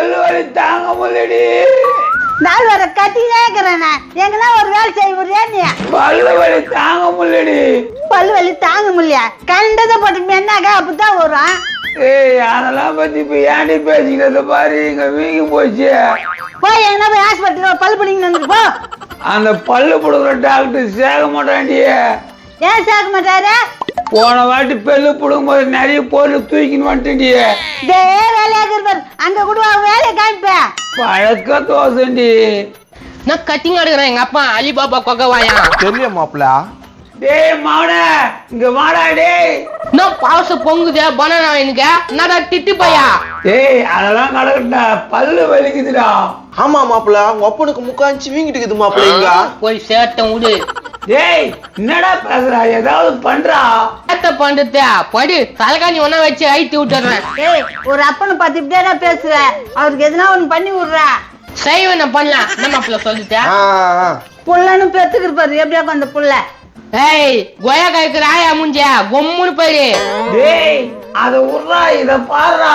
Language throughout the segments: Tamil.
பல்லு வலி தாங்க முடியடி. நாள் வர கத்தினே இருக்கிறேண்ணா. எங்கன்னா ஒரு வேலை செய்ய நீ. பல்லு வலி தாங்க முடியடி. பல்லு வலி தாங்க முடியல. கண்டதை போட்டு என்னக்கா அப்படித்தான் வரும். ஏய் அதெல்லாம் பத்தி இப்ப ஏன்டி பேசிக்கிறத பாரு. இங்க வீங்கி போச்சு. போய் எங்கன்னா போய் ஹாஸ்பிட்டல் பல்லு பிடிங்கன்னு வந்து போ. அந்த பல்லு புடுங்குற டாக்டர் சேர்க்க மாட்டான்டி. ஏன் சேர்க்க மாட்டாரு? போன வாட்டி பல்லு புடுங்கும் போது நிறைய பொருள் தூக்கின்னு வந்துட்டேன்டி. வேலையாக இருப்பார். அங்க கூட வேலையை காமிப்பேன். பழக்க தோசண்டி. நான் கட்டிங் எடுக்கிறேன். எங்க அப்பா அலிபாபா கொக்கவாயா தெரியல மாப்பிள்ள. டேய் மாவன இங்க வாடா. டேய் நான் பாச பொங்குதே பனானா எனக்கு என்னடா திட்டு பையா. டேய் அதெல்லாம் கடக்கட்டா. பல்லு வலிக்குதுடா. ஆமா மாப்பிள்ள, உங்க அப்பனுக்கு முக்காஞ்சி வீங்கிட்டு இருக்குது மாப்பிள்ள. இங்க போய் சேட்டம் விடு. டேய் என்னடா பேசுறா? ஏதாவது பண்றா. சேட்ட பண்றத படி தலைகாணி ஒன்னா வச்சு ஐத்தி விட்டுறேன். ஏய் ஒரு அப்பனை பார்த்து இப்படியா பேசுற? அவருக்கு எதுனா ஒண்ணு பண்ணி விடுறா. செய்வன பண்ணலாம். என்ன மாப்பிள்ள சொல்லிட்டேன். புள்ளன்னு பெத்துக்கு இருப்பாரு. எப்படியா அந்த புள்ள? ஏய் கொயா காய்க்கிற ஆயா முஞ்ச கொம்முன்னு போயிரு. டேய் அத உர்றா. இத பாருடா.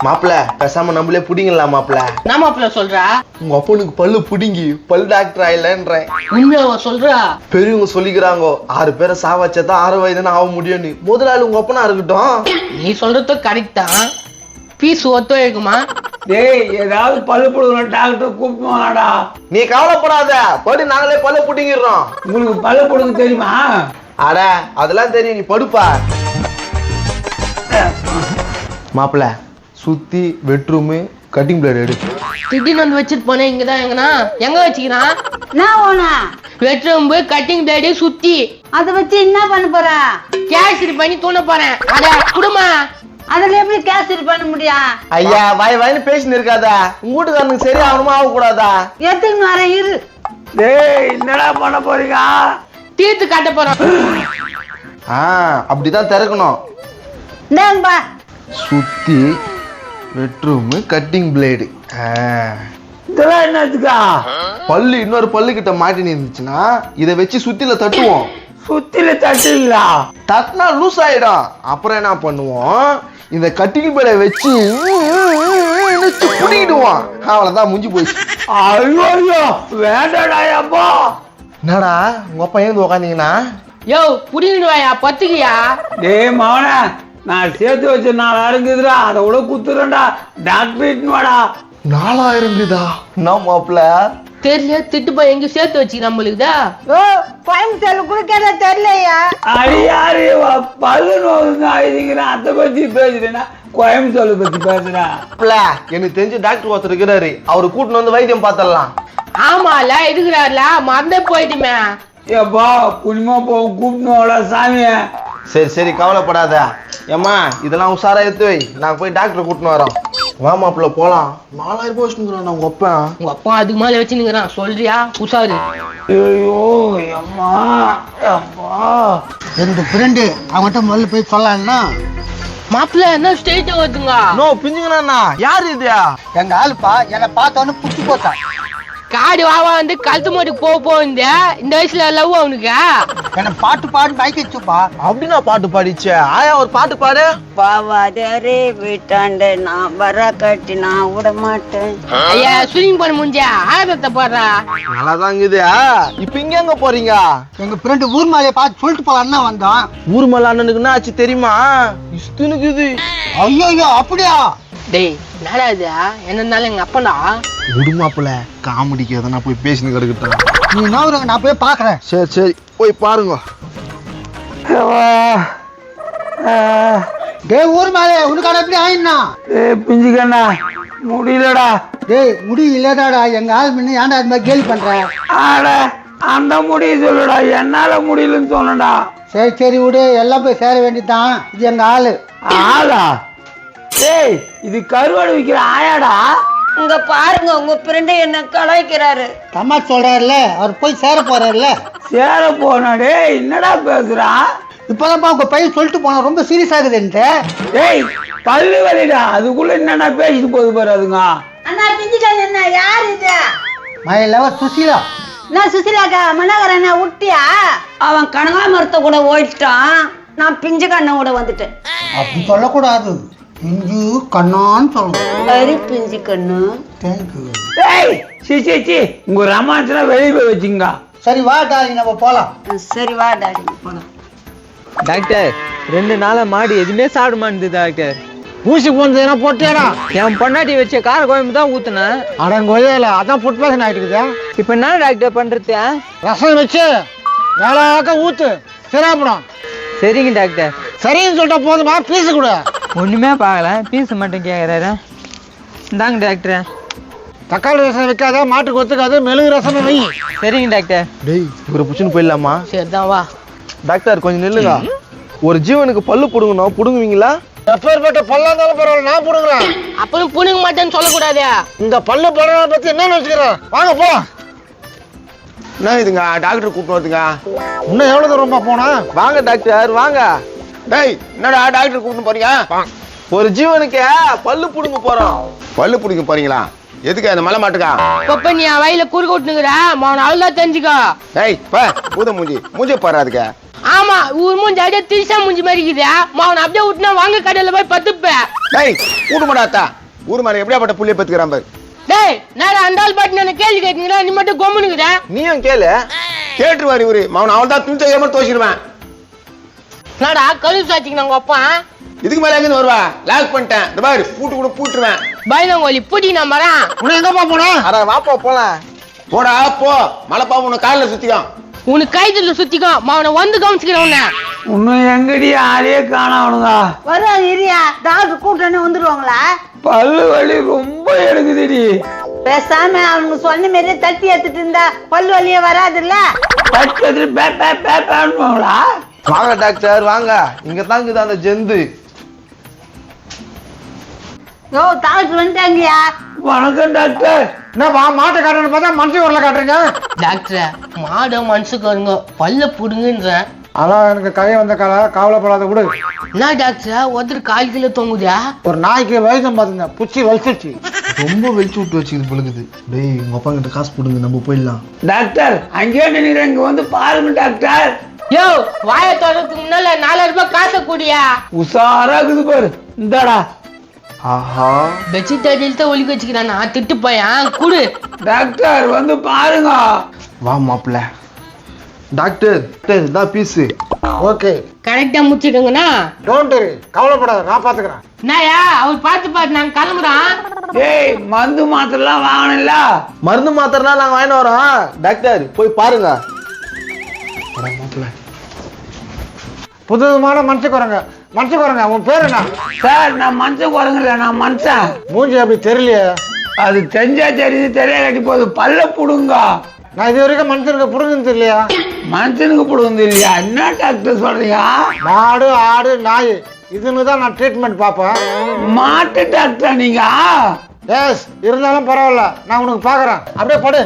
மாப்பிள்ள பேசாம நம்மளே புடிங்கலாம் மாப்பிள்ள. என்ன மாப்பிள்ள சொல்றா? உங்க அப்பனுக்கு பல்லு புடிங்கி பல் டாக்டர் ஆயிலன்றேன். உண்மையாவா சொல்றா? பெரியவங்க சொல்லிக்கிறாங்க 6 பேரை சாவச்சதான் 6 வயதுன்னு ஆக முடியும்னு. முதலாளி உங்க அப்பனா இருக்கட்டும். நீ சொல்றது கரெக்ட் தான். பீஸ் ஒத்துழைக்குமா? டேய் ஏதாவது பல்லு புடுங்குற டாக்டர் கூப்பிடுவாடா. நீ கவலைப்படாத, படி நாங்களே பல்ல புடிங்கிடுறோம். உங்களுக்கு பல்லு புடுங்க தெரியுமா? அட அதெல்லாம் தெரியும், நீ படுப்பா. மாப்பிள்ள சுத்தி பெட்ரூமு கட்டிங் பிளேட் எடு. திடீர்னு வந்து வச்சுட்டு போனேன். இங்கதான் எங்கனா எங்க வச்சுக்கிறான்? நான் ஓனா பெட்ரூம் கட்டிங் பிளேடு சுத்தி அதை வச்சு என்ன பண்ண போற? கேசரி பண்ணி தூண போறேன். அட குடுமா. அதுல எப்படி கேசரி பண்ண முடியும்? ஐயா வாய் வாயின்னு பேசின்னு இருக்காதா. உங்க வீட்டுக்காரனுக்கு சரி ஆகணுமா ஆக கூடாதா? எடுத்துன்னு வரேன் இரு. டேய் என்னடா பண்ண போறீங்க? தீர்த்து காட்ட போறோம். அப்படிதான் திறக்கணும். இந்தாங்கப்பா. சுத்தி பெட்ரூமு கட்டிங் பிளேடு. இதெல்லாம் என்னதுக்கா? பல்லு இன்னொரு பல்லு கிட்ட மாட்டின்னு இருந்துச்சுன்னா இதை வச்சு சுத்தில தட்டுவோம். சுத்தில தட்டுவீங்களா? தட்டினா லூஸ் ஆயிடும். அப்புறம் என்ன பண்ணுவோம், இந்த கட்டிங் பிளேடை வச்சு குடிக்கிடுவோம். அவ்வளவுதான் முடிஞ்சு போச்சு. ஐயோ வேண்டாடா அப்பா. என்னடா உங்க அப்பா ஏந்து உக்காந்தீங்கன்னா? யோ புடிங்கிடுவாயா பத்துக்கியா? டேய் மவன நான் சேர்த்து வச்ச 4000 இருக்குதுடா. அதை விட குத்துறேன்டா. டாக்டர் வாடா. 4000 இருக்குதா? நான் மாப்பிள்ள தெரியல திட்டு போய் எங்க சேர்த்து வச்சு நம்மளுக்குதா? ஓ கோயம்புத்தூர்ல கூட கேட்டா தெரியலையா? அடியாரு பல்லு நோவுங்க ஆயுதுங்கிறேன். அதை பத்தி பேசுறேன்னா கோயம்புத்தூர்ல பத்தி பேசுறேன். எனக்கு தெரிஞ்ச டாக்டர் ஒருத்தர் இருக்கிறாரு. அவரு கூட்டின்னு வந்து வைத்தியம் பார்த்தரலாம். ஆமால இருக்கிறாருல மறந்தே போயிட்டுமே. ஏப்பா புனிமா போகும் கூப்பிடுவோம்ல சாமிய. சரி சரி கவலைப்படாத. ஏம்மா இதெல்லாம் உஷாரா எடுத்து வை, நாங்க போய் டாக்டரை கூட்டின்னு வரோம். வா மாப்பிள்ள போலாம். 4000 ரூபாய் வச்சுக்கிறான் உங்க அப்பா. உங்க அப்பா அதுக்கு மேல வச்சுன்னுக்கிறான். சொல்றியா உஷாரு? ஐயோ அம்மா அப்பா. ரெண்டு ஃப்ரெண்டு அவன்கிட்ட முதல்ல போய் சொல்லலாம்னா, மாப்பிள்ள என்ன ஸ்டேஜ் வருதுங்க? நோ பிஞ்சுங்கண்ணா. யாரு இது? எங்க ஆளுப்பா என்னை பார்த்தோன்னு புடிச்சு போட்டான். காடு வாவா வந்து கழுத்து மாட்டு போகுந்த இந்த வயசுல லவ் அவனுக்கு. என்னை பாட்டு பாடு பைக் வச்சுப்பா. அப்படின்னா பாட்டு பாடிச்சே. ஆயா ஒரு பாட்டு பாடு. பாவாதே வீட்டாண்ட நான் வர கட்டி நான் விட மாட்டேன். ஐயா ஸ்விமிங் பண்ண முடிஞ்ச ஆயிரத்தை பாடுறா. நல்லாதான் இது. இப்ப இங்க எங்க போறீங்க? எங்க ஃப்ரெண்டு ஊர் மேலே பார்த்து சொல்லிட்டு போலான்னு வந்தோம். ஊர் மேல அண்ணனுக்கு என்ன ஆச்சு தெரியுமா? இஸ்துனுக்குது. ஐயோ அப்படியா? டேய் என்னடா இது? என்னன்னாலும் எங்க அப்பனா விடுமாப்புல காமெடிக்கு எதனா போய் பேசினு கிடக்கட்டும். நீ என்ன நான் போய் பாக்குறேன். சரி சரி போய் பாருங்க. டேய் ஊர் மேலே உனக்கான எப்படி ஆயினா? பிஞ்சுக்கண்ணா முடியலடா. டேய் முடி இல்லடாடா. எங்க ஆள் முன்ன ஏன்டா அது மாதிரி கேலி பண்ற? ஆட அந்த முடிய சொல்லுடா. என்னால முடியலன்னு சொன்னடா. சரி சரி விடு, எல்லாம் போய் சேர வேண்டியதுதான். இது எங்க ஆளு. ஆளா? ஏய் இது கருவாடு விக்கிற ஆயாடா. இங்க பாருங்க உங்க ஃப்ரெண்டு என்ன கலாய்க்கிறாரு. தம்மா சொல்றாருல, அவர் போய் சேர போறாருல. சேர போனா. டேய் என்னடா பேசுறா? இப்பதான்ப்பா உங்க பையன் சொல்லிட்டு போனா ரொம்ப சீரியஸ் ஆகுதுன்ட்டு. டேய் பல்லு வலிடா. அதுக்குள்ள என்னடா பேசிட்டு போது பாரு அதுங்க. அண்ணா பிஞ்சுக்கான என்ன யார் இது? My lover Susheela. நான் சுசிலாக்கா மனோகரண்ணா விட்டியா? அவன் கனகாமரத்தை கூட ஓடிட்டான். நான் பிஞ்சுக்கண்ண கூட வந்துட்டேன். அப்படி சொல்லக்கூடாது. இஞ்சு கண்ணான்னு சொல்லணும். அரி பிஞ்சு கண்ணு. தேங்க்யூ. ஏய் சி உங்க ரமான்ஸ்னா வெளியே போய் வச்சுங்க. சரி வா டாலி நம்ம போலாம். சரி வா டாடி போலாம். டாக்டர் 2 நாளா மாடு எதுவுமே சாப்பிட மாட்டேது டாக்டர். ஊசி போனதுனா போட்டியாடா? என் பொண்டாட்டி வச்ச கார கோயம்பு தான் ஊத்துனேன். அடங்கோயில அதான் ஃபுட் பாய்சன் ஆயிட்டுக்குதா. இப்போ என்ன டாக்டர் பண்றது? ரசம் வச்சு வேளாக்க ஊத்து சிராப்படம். சரிங்க டாக்டர். சரின்னு சொல்லிட்டா போதுமா? பீஸு கூட ஒண்ணுமே பார்க்கல, பீஸ் மட்டும் கேட்குறாரு. இந்தாங்க டாக்டர். தக்காளி ரசம் வைக்காத, மாட்டுக்கு ஒத்துக்காது, மெழுகு ரசம் வை. சரிங்க டாக்டர். டேய் இவரை புடிச்சுன்னு போயிடலாமா? சரிதான் வா. டாக்டர் கொஞ்சம் நில்லுங்க. ஒரு ஜீவனுக்கு பல்லு புடுங்கணும், புடுங்குவீங்களா? எப்பேற்பட்ட பல்லா இருந்தாலும் பரவாயில்ல, நான் போடுங்களேன். அப்பவும் புடுங்க மாட்டேன்னு சொல்லக்கூடாது. இந்த பல்லு படுறத பத்தி என்ன நினைச்சுக்கிறேன்? வாங்க போ. என்ன இதுங்க டாக்டர் கூப்பிட்டு வருதுங்க. இன்னும் எவ்வளவு தூரமா போனா? வாங்க டாக்டர் வாங்க. டேய் என்னடா டாக்டர் கூப்பிட்டு போறீங்க? ஒரு ஜீவனுக்கு பல்லு புடுங்க போறோம். பல்லு பிடிக்க போறீங்களா? எதுக்கு அந்த மலை மாட்டுக்கா? இப்ப நீ என் வயல குறுக்க விட்டுனுக்குற மௌன அவ்வளவுதான் தெரிஞ்சுக்கோ. டேய் பா பூத மூஞ்சி பாரு அதுக்கு. ஆமா ஊர் மூஞ்சி அப்படியே திரிசா மூஞ்சி மாதிரி இருக்குது. மௌன அப்படியே விட்டுனா வாங்க கடையில போய் பத்துப்ப. டேய் கூட்டு மாட்டாத்தா ஊர் மேல எப்படியாப்பட்ட புள்ளிய பத்துக்கிறான் பாரு. டேய் நான் அந்த ஆள் பாட்டு நான் கேள்வி கேட்டீங்களா? நீ மட்டும் கொம்முனுக்குற. நீயும் கேளு. கேட்டுருவாரு இவரு அவன் அவன் தான் துணிச்ச ஏமா தோசிடுவேன். நாடா கழுவு சாச்சிங்க உங்க அப்பா. இதுக்கு மேல எங்க வருவா? லாக் பண்ணிட்டேன். இந்த பாரு பூட்டு கூட பூட்டுருவேன். பயந்தங்கோலி பூட்டி நான் வரேன். உன்னை எங்கப்பா போனா? அட வாப்பா போலாம். போடா போ மலை பாம்பு உன்னை காலில் சுத்திக்கான். உனக்கு கைத்துல சுத்திக்கோ மௌன வந்து கவனிச்சுக்கிறேன் உன்னை. இன்னும் எங்கடி ஆளையே காணாமனுங்க. வருவாங்க இரியா. டாக்டர் கூட்டனே வந்துருவாங்களா? பல்லு வலி ரொம்ப எடுக்குதுடி. பேசாம அவங்க சொன்ன மாதிரியே தட்டி எடுத்துட்டு இருந்தா பல்லு வலியே வராதுல்ல. பச்சது பேப்பாங்களா? வாங்க டாக்டர் வாங்க. இங்க தாங்குது அந்த ஜந்து. யோ டாக்டர் வந்துட்டாங்கயா. வணக்கம் டாக்டர். என்னப்பா மாட்டை காட்டுறேன்னு பார்த்தா மனுஷன் வரல காட்டுறீங்க? டாக்டர் மாட மனுஷுக்கு வருங்க பல்ல புடுங்கன்ற. அதான் எனக்கு கையை வந்த கவலைப்படாத விடு. என்ன டாக்டர் ஒருத்தர் கால் கிலோ தொங்குதா? ஒரு நாய்க்கு வயசம் பாத்துங்க புச்சி வலிச்சிருச்சு. ரொம்ப வெளிச்சு விட்டு வச்சுக்குது பொழுது. டேய் உங்க அப்பா கிட்ட காசு போடுங்க, நம்ம போயிடலாம். டாக்டர் அங்கேயே நினைக்கிறேன், இங்க வந்து பாருங்க டாக்டர். யோ வாய தொடறதுக்கு முன்னால 4000 ரூபாய் காசை கூடியா. உஷாரா இருக்குது பாரு. இந்தாடா. ஆஹா பெட்ஷீட் அடியில்தான் ஒலிக்க வச்சுக்கிறானா திட்டு பையன் குடு. டாக்டர் வந்து பாருங்க. வா மாப்பிள்ள. டாக்டர் இதான் பீஸு. ஓகே கரெக்டா முடிச்சிடுங்கண்ணா. டோன்ட் வரி, கவலைப்படாத, நான் பாத்துக்கிறேன். என்னயா அவர் பார்த்து நாங்க கிளம்புறோம். ஏய் மருந்து மாத்திரலாம் வாங்கணும்ல. மருந்து மாத்திரலாம் நாங்க வாங்கிட்டு வரோம். டாக்டர் போய் பாருங்க. மாப்பிள்ள புதுவிதமான மனுஷக்குறங்க. உன் பேர் என்ன? சார் நான் மனுஷன் குறைங்கல, நான் மனுஷன். மூஞ்சி அப்படி தெரியலையே. அது தெரிஞ்சா தெரியுது, தெரிய கட்டி போகுது. பல்ல புடுங்க. நான் இது வரைக்கும் மனுஷனுக்கு புரிஞ்சுன்னு தெரியலையா? மனுஷனுக்கு புடுங்குது இல்லையா? என்ன டாக்டர் சொல்றீங்க? மாடு ஆடு நாய் இதுன்னு தான் நான் ட்ரீட்மெண்ட் பார்ப்பேன். மாட்டு டாக்டர் நீங்க? எஸ் இருந்தாலும் பரவாயில்ல, நான் உனக்கு பாக்குறேன். அப்படியே படு.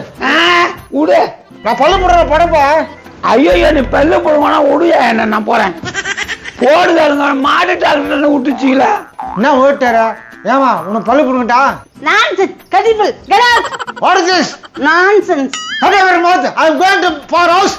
விடு. நான் பல்லு போடுற படுப்பா. ஐயோ நீ பல்ல புடுங்கனா விடுயா என்ன, நான் போறேன். போடுதாருங்க மாட்டு டாக்டர் விட்டுச்சிங்களா? என்ன ஓட்டாரா? ஏமா உனக்கு பல்லு போடுங்கட்டா? நான்சென்ஸ் கடிபிள் get out. What is this nonsense. Shut your mouth. I'm going to for house.